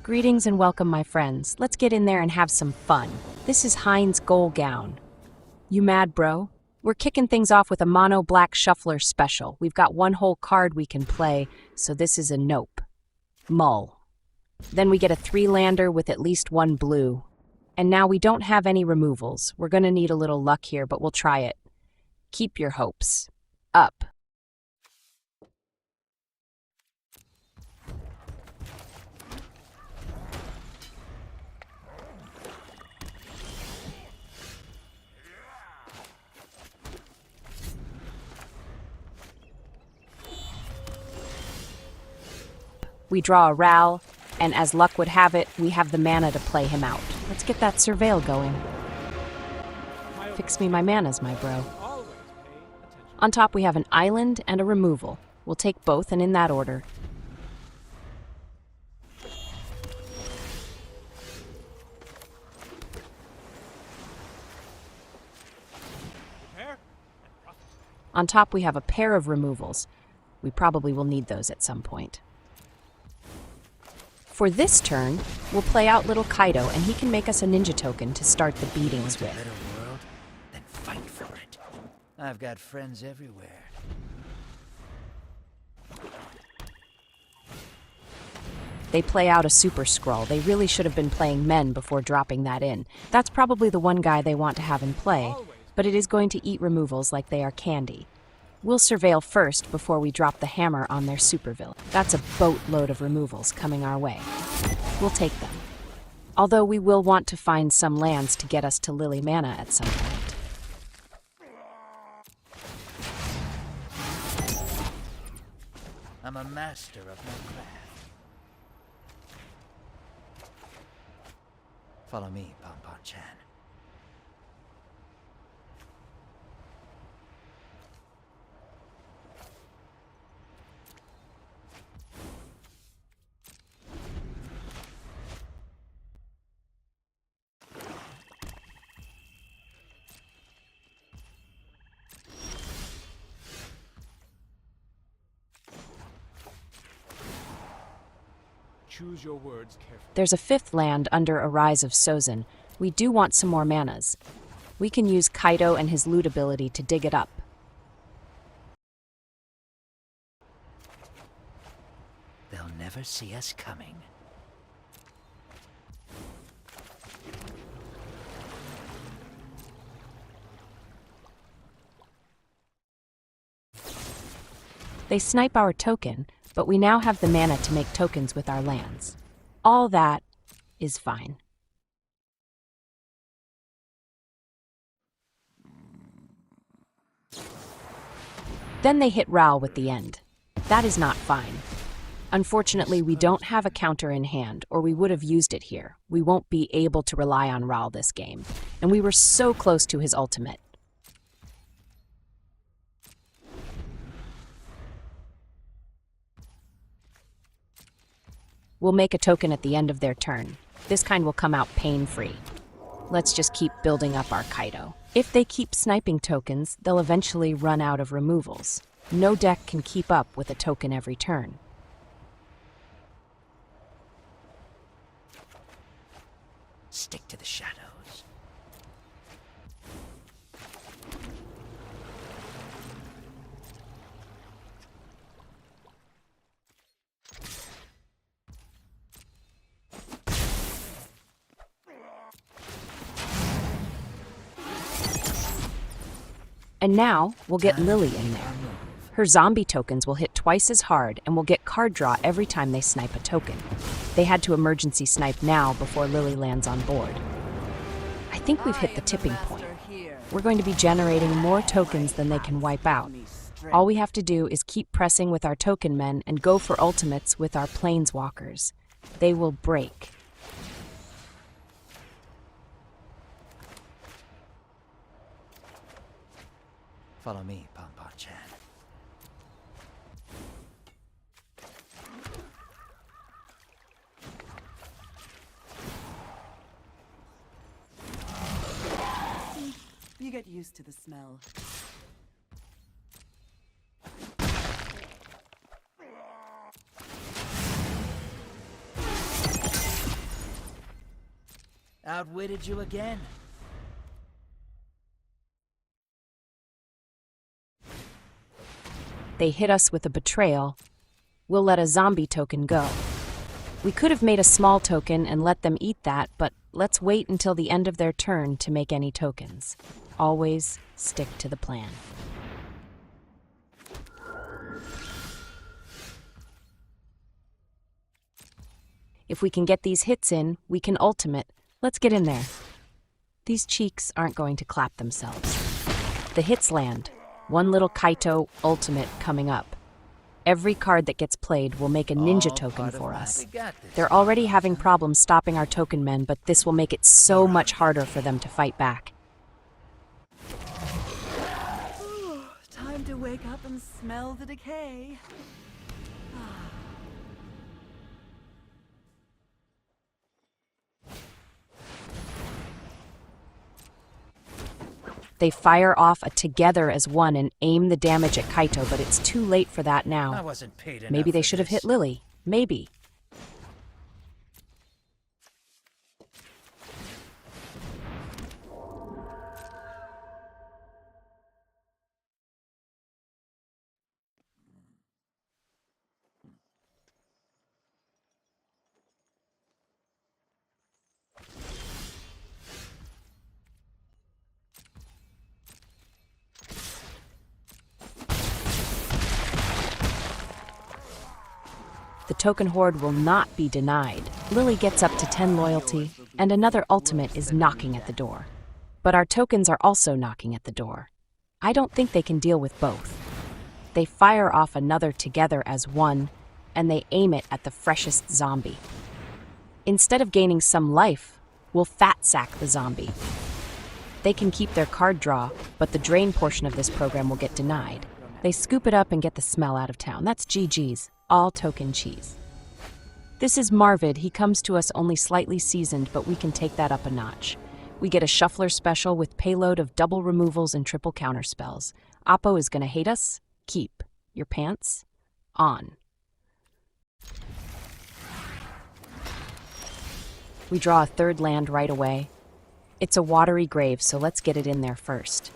Greetings and welcome, my friends. Let's get in there and have some fun. This is Heinz Goal Gown. You mad, bro? We're kicking things off with a mono black shuffler special. We've got one whole card we can play, so this is a nope. Mull. Then we get a 3-lander with at least one blue. And now we don't have any removals. We're gonna need a little luck here, but we'll try it. Keep your hopes up. We draw a Ral, and as luck would have it, we have the mana to play him out. Let's get that surveil going. Fix me my manas, my bro. On top we have an island and a removal. We'll take both, and in that order. On top we have a pair of removals. We probably will need those at some point. For this turn, we'll play out little Kaito, and he can make us a ninja token to start the beatings with. Better world, then fight for it. I've got friends everywhere. They play out a super scroll. They really should have been playing men before dropping that in. That's probably the one guy they want to have in play, but it is going to eat removals like they are candy. We'll surveil first before we drop the hammer on their supervillain. That's a boatload of removals coming our way. We'll take them. Although we will want to find some lands to get us to Lily mana at some point. I'm a master of my craft. Follow me, Pom-Pom-chan. Choose your words carefully. There's a 5th land under a Rise of Sozin. We do want some more manas. We can use Kaito and his loot ability to dig it up. They'll never see us coming. They snipe our token, but we now have the mana to make tokens with our lands. All that is fine. Then they hit Ral with the end. That is not fine. Unfortunately, we don't have a counter in hand, or we would have used it here. We won't be able to rely on Ral this game, and we were so close to his ultimate. We'll make a token at the end of their turn. This kind will come out pain-free. Let's just keep building up our Kaito. If they keep sniping tokens, they'll eventually run out of removals. No deck can keep up with a token every turn. Stick to the shadows. And now, we'll get Lily in there. Her zombie tokens will hit twice as hard, and will get card draw every time they snipe a token. They had to emergency snipe now before Lily lands on board. I think we've hit the tipping point. We're going to be generating more tokens than they can wipe out. All we have to do is keep pressing with our token men and go for ultimates with our Planeswalkers. They will break. Follow me, Pom-Pom-chan. You get used to the smell. outwitted you again. They hit us with a betrayal. We'll let a zombie token go. We could have made a small token and let them eat that, but let's wait until the end of their turn to make any tokens. Always stick to the plan. If we can get these hits in, we can ultimate. Let's get in there. These cheeks aren't going to clap themselves. The hits land. One little Kaito ultimate coming up. Every card that gets played will make a ninja token for us. They're already having problems stopping our token men, but this will make it so much harder for them to fight back. Time to wake up and smell the decay. They fire off a together as one and aim the damage at Kaito, but it's too late for that I now. wasn't paid enough. Maybe they for should have this. hit Lily. Maybe. The token horde will not be denied. Lily gets up to 10 loyalty, and another ultimate is knocking at the door. But our tokens are also knocking at the door. I don't think they can deal with both. They fire off another together as one, and they aim it at the freshest zombie. Instead of gaining some life, we'll fat sack the zombie. They can keep their card draw, but the drain portion of this program will get denied. They scoop it up and get the smell out of town. That's GG's. All token cheese. This is Marvid. He comes to us only slightly seasoned, but we can take that up a notch. We get a shuffler special with payload of double removals and triple counterspells. Oppo is gonna hate us. Keep your pants on. We draw a third land right away. It's a watery grave, so let's get it in there first.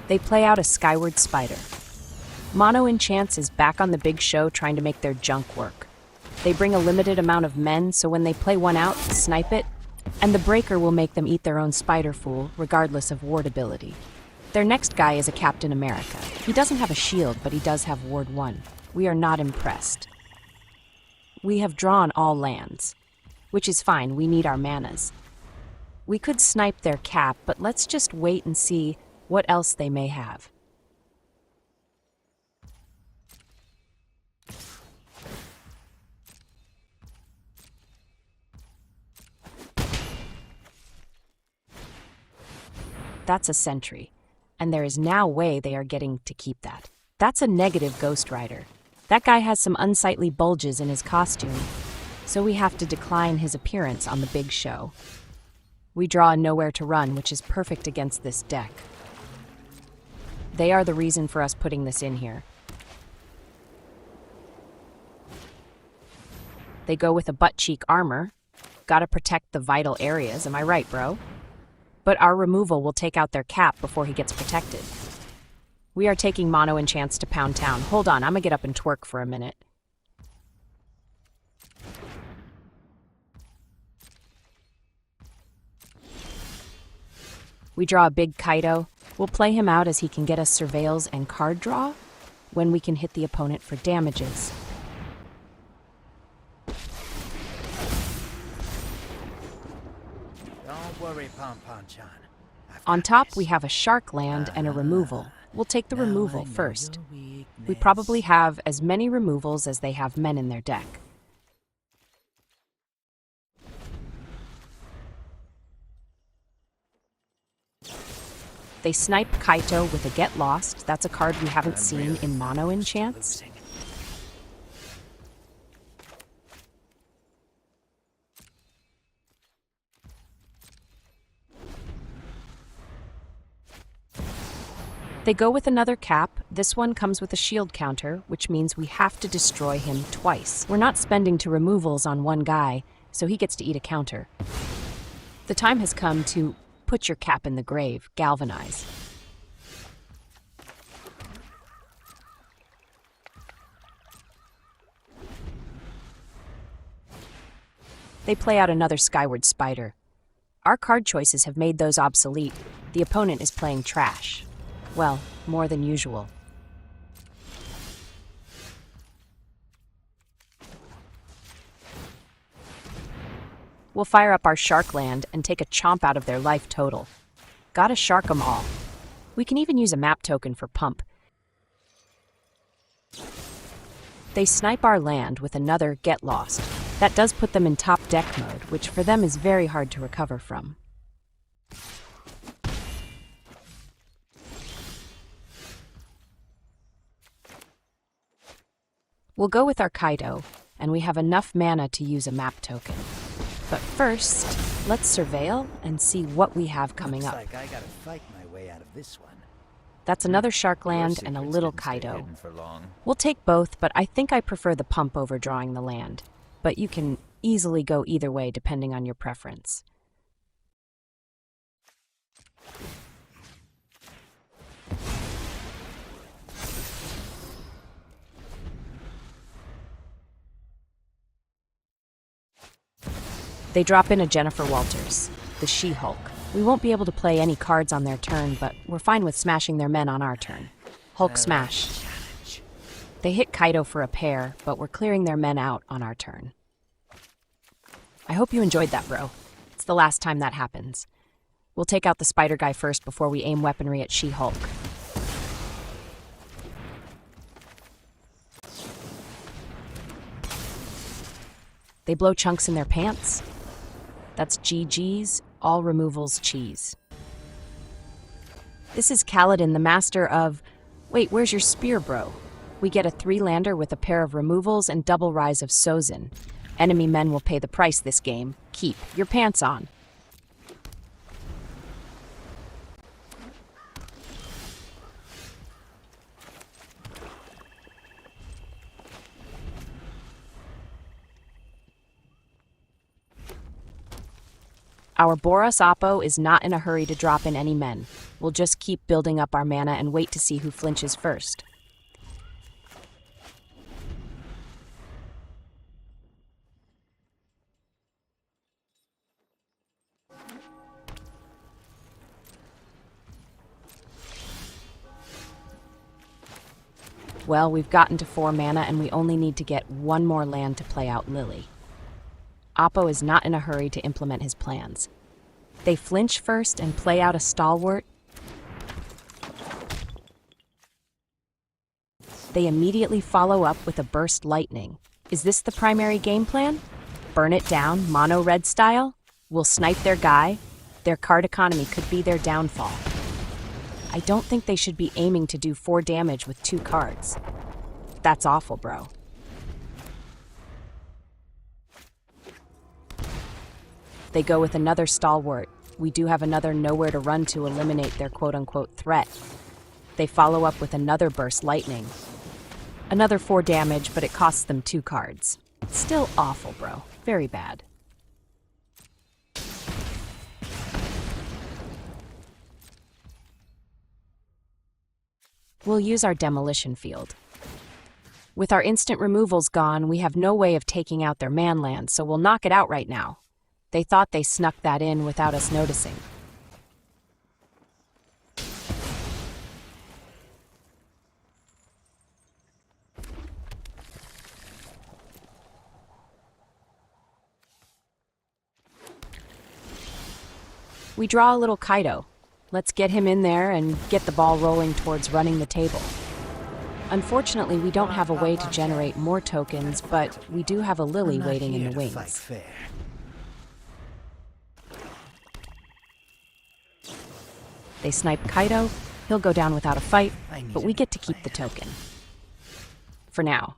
They play out a Skyward Spider. Mono Enchants is back on the big show trying to make their junk work. They bring a limited amount of men, so when they play one out, snipe it, and the breaker will make them eat their own Spider Fool, regardless of ward ability. Their next guy is a Captain America. He doesn't have a shield, but he does have Ward 1. We are not impressed. We have drawn all lands, which is fine, we need our manas. We could snipe their cap, but let's just wait and see what else they may have. That's a sentry, and there is now way they are getting to keep that. That's a negative Ghost Rider. That guy has some unsightly bulges in his costume, so we have to decline his appearance on the big show. We draw a Nowhere to Run, which is perfect against this deck. They are the reason for us putting this in here. They go with a butt-cheek armor. Gotta protect the vital areas, am I right, bro? But our removal will take out their cap before he gets protected. We are taking Mono Enchants to Pound Town. Hold on, I'm gonna get up and twerk for a minute. We draw a big Kaito. We'll play him out as he can get us surveils and card draw when we can hit the opponent for damages. Don't worry, Pom-Pom-chan. On top, we have a shark land and a removal. We'll take the removal first. We probably have as many removals as they have men in their deck. They snipe Kaito with a Get Lost. That's a card we haven't seen in Mono Enchants. They go with another cap. This one comes with a shield counter, which means we have to destroy him twice. We're not spending 2 removals on one guy, so he gets to eat a counter. The time has come to put your cap in the grave, galvanize. They play out another Skyward Spider. Our card choices have made those obsolete. The opponent is playing trash. Well, more than usual. We'll fire up our Shark Land and take a chomp out of their life total. Gotta shark 'em all. We can even use a map token for pump. They snipe our land with another Get Lost. That does put them in top deck mode, which for them is very hard to recover from. We'll go with our Kaito, and we have enough mana to use a map token. But first, let's surveil and see what we have coming up. Looks like I gotta fight my way out of this one. That's another Shark Your Land and a secrets little didn't stay Kaito. hidden for long. We'll take both, but I think I prefer the pump over drawing the land. But you can easily go either way depending on your preference. They drop in a Jennifer Walters, the She-Hulk. We won't be able to play any cards on their turn, but we're fine with smashing their men on our turn. Hulk smash. They hit Kaito for a pair, but we're clearing their men out on our turn. I hope you enjoyed that, bro. It's the last time that happens. We'll take out the spider guy first before we aim weaponry at She-Hulk. They blow chunks in their pants. That's GG's, all removals cheese. This is Kaladin, the master of... Wait, where's your spear, bro? We get a 3-lander with a pair of removals and double Rise of Sozin. Enemy men will pay the price this game. Keep your pants on. Our Boros Oppo is not in a hurry to drop in any men. We'll just keep building up our mana and wait to see who flinches first. Well, we've gotten to 4 mana and we only need to get 1 more land to play out Lily. Oppo is not in a hurry to implement his plans. They flinch first and play out a Stalwart. They immediately follow up with a Burst Lightning. Is this the primary game plan? Burn it down, mono red style? We'll snipe their guy. Their card economy could be their downfall. I don't think they should be aiming to do 4 damage with 2 cards. That's awful, bro. They go with another Stalwart. We do have another nowhere to run to eliminate their quote-unquote threat. They follow up with another Burst Lightning. Another 4 damage, but it costs them 2 cards. Still awful, bro. Very bad. We'll use our Demolition Field. With our instant removals gone, we have no way of taking out their manland, so we'll knock it out right now. They thought they snuck that in without us noticing. We draw a little Kaito. Let's get him in there and get the ball rolling towards running the table. Unfortunately, we don't have a way to generate more tokens, but we do have a Lily waiting in the wings. They snipe Kaito. He'll go down without a fight, but we get to keep the token. For now.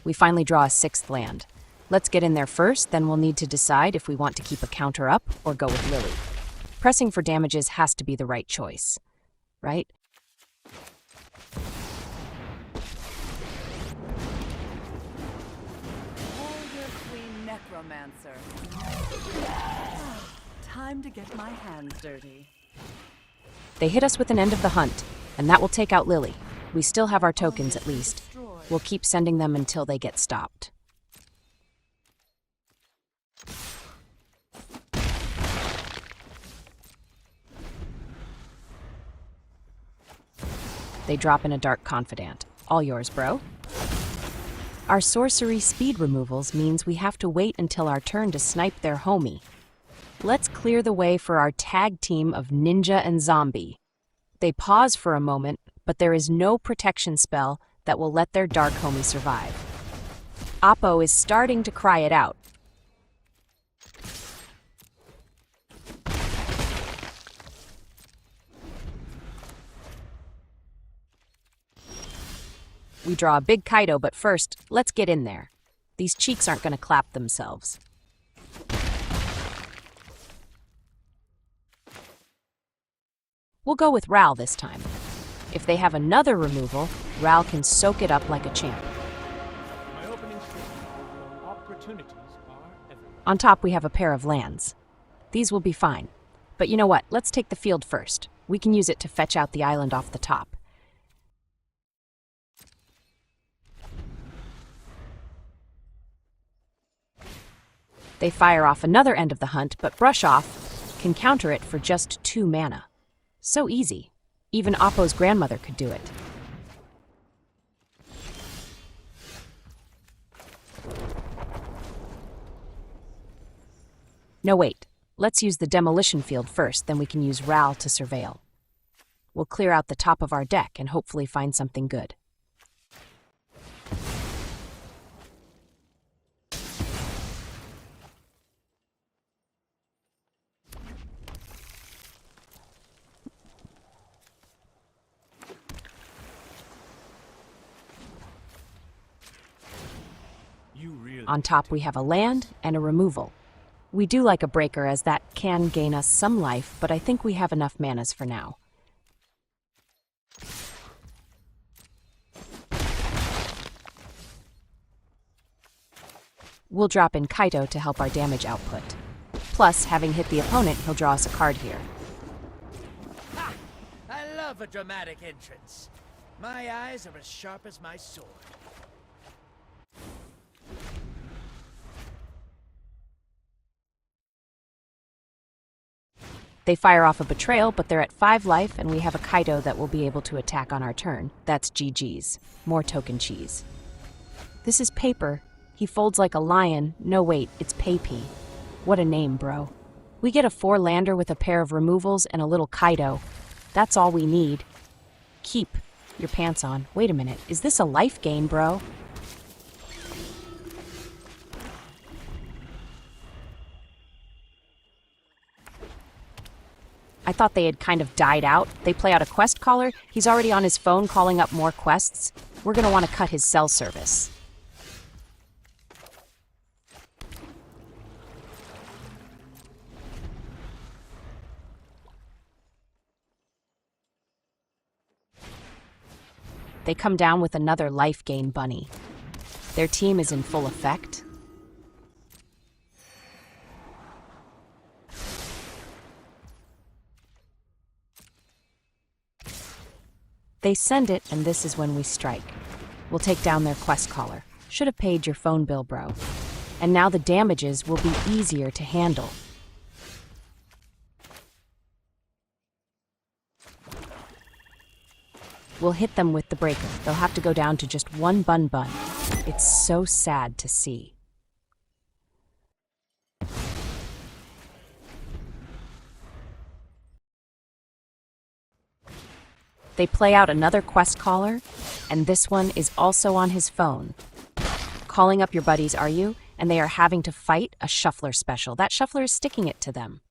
We finally draw a 6th land. Let's get in there first, then we'll need to decide if we want to keep a counter up or go with Lily. Pressing for damages has to be the right choice, right? Older Queen Necromancer. Time to get my hands dirty. They hit us with an end of the hunt, and that will take out Lily. We still have our tokens at least. We'll keep sending them until they get stopped. They drop in a Dark Confidant. All yours, bro. Our sorcery speed removals means we have to wait until our turn to snipe their homie. Let's clear the way for our tag team of ninja and zombie. They pause for a moment, but there is no protection spell that will let their dark homie survive. Oppo is starting to cry it out. We draw a big Kaito, but first, let's get in there. These cheeks aren't going to clap themselves. We'll go with Ral this time. If they have another removal, Ral can soak it up like a champ. My opening statement: opportunities are everywhere. On top, we have a pair of lands. These will be fine. But you know what? Let's take the field first. We can use it to fetch out the island off the top. They fire off another end of the hunt, but Brush Off can counter it for just 2 mana. So easy. Even Oppo's grandmother could do it. No, wait. Let's use the demolition field first, then we can use Ral to surveil. We'll clear out the top of our deck and hopefully find something good. On top, we have a land and a removal. We do like a breaker, as that can gain us some life, but I think we have enough manas for now. We'll drop in Kaito to help our damage output. Plus, having hit the opponent, he'll draw us a card here. Ha! I love a dramatic entrance. My eyes are as sharp as my sword. They fire off a Betrayal, but they're at 5 life, and we have a Kaito that will be able to attack on our turn. That's GG's. More token cheese. This is Paper. He folds like a lion. No, wait, it's Papy. What a name, bro. We get a 4-lander with a pair of removals and a little Kaito. That's all we need. Keep your pants on. Wait a minute, is this a life gain, bro? I thought they had kind of died out. They play out a quest caller. He's already on his phone calling up more quests. We're going to want to cut his cell service. They come down with another life gain bunny. Their team is in full effect. They send it, and this is when we strike. We'll take down their quest caller. Should have paid your phone bill, bro. And now the damages will be easier to handle. We'll hit them with the breaker. They'll have to go down to just 1 bun. It's so sad to see. They play out another quest caller, and this one is also on his phone. Calling up your buddies, are you? And they are having to fight a shuffler special. That shuffler is sticking it to them.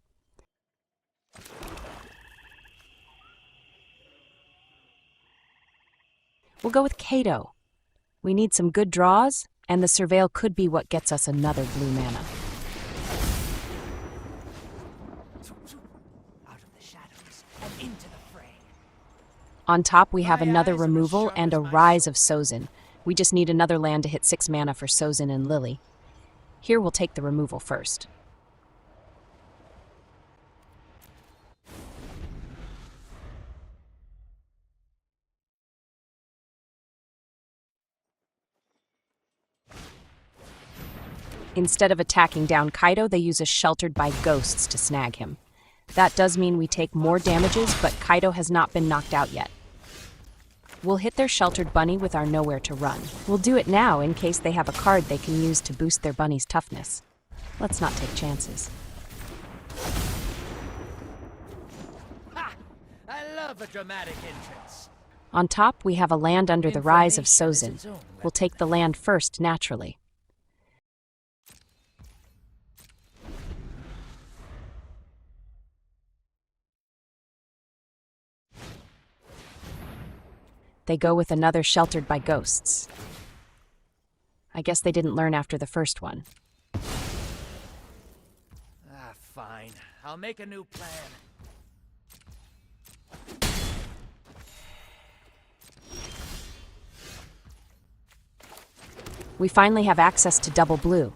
We'll go with Kaito. We need some good draws, And the Surveil could be what gets us another blue mana. Out of the shadows and into the fray. On top, we have My another eyes are as removal sharp and as a my Rise of Sozin. We just need another land to hit 6 mana for Sozin and Lily. Here we'll take the removal first. Instead of attacking down Kaito, they use a Sheltered by Ghosts to snag him. That does mean we take more damages, but Kaito has not been knocked out yet. We'll hit their Sheltered Bunny with our Nowhere to Run. We'll do it now in case they have a card they can use to boost their bunny's toughness. Let's not take chances. Ha! I love a dramatic entrance. On top, we have a land under the Rise of Sozin. We'll take the land first, naturally. They go with another Sheltered by Ghosts. I guess they didn't learn after the first one. Ah, fine. I'll make a new plan. We finally have access to double blue.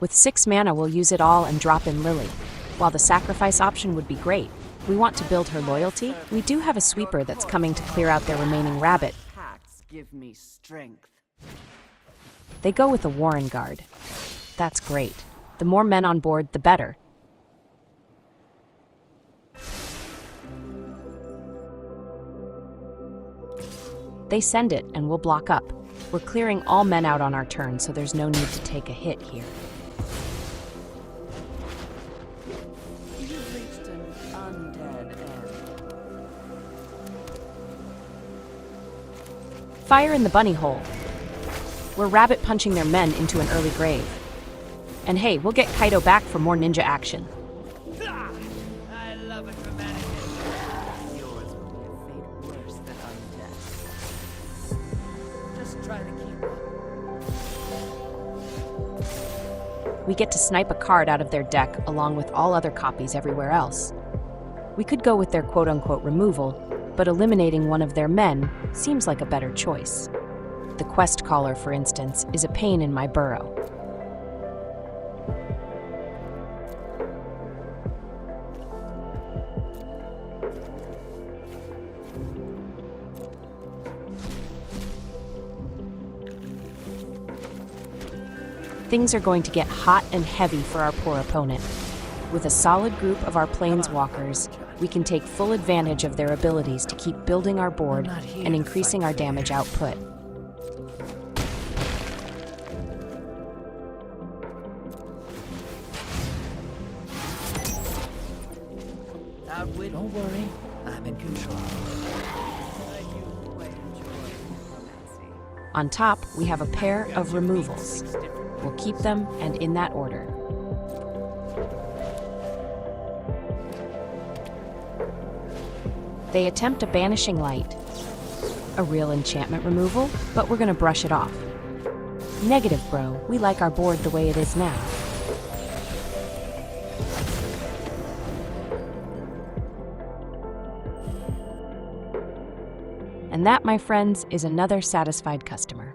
With 6 mana, we'll use it all and drop in Lily. While the sacrifice option would be great, we want to build her loyalty. We do have a sweeper that's coming to clear out their remaining rabbit. Packs give me strength. They go with a Warren Guard. That's great. The more men on board, the better. They send it, and we'll block up. We're clearing all men out on our turn, so there's no need to take a hit here. You've reached an undead end. Fire in the bunny hole. We're rabbit punching their men into an early grave. And hey, we'll get Kaito back for more ninja action. Ah! I love a dramatic entrance. Yours will be a fate worse than undead. Just try to keep up. We get to snipe a card out of their deck along with all other copies everywhere else. We could go with their quote-unquote removal, but eliminating one of their men seems like a better choice. The Quest Caller, for instance, is a pain in my burrow. Things are going to get hot and heavy for our poor opponent. With a solid group of our Planeswalkers, we can take full advantage of their abilities to keep building our board and increasing our damage output. Outwit, don't worry. I'm in control. I do quite enjoy diplomacy. On top, we have a pair of removals. We'll keep them, and in that order. They attempt a Banishing Light, a real enchantment removal, but we're gonna brush it off. Negative, bro. We like our board the way it is now. And that, my friends, is another satisfied customer.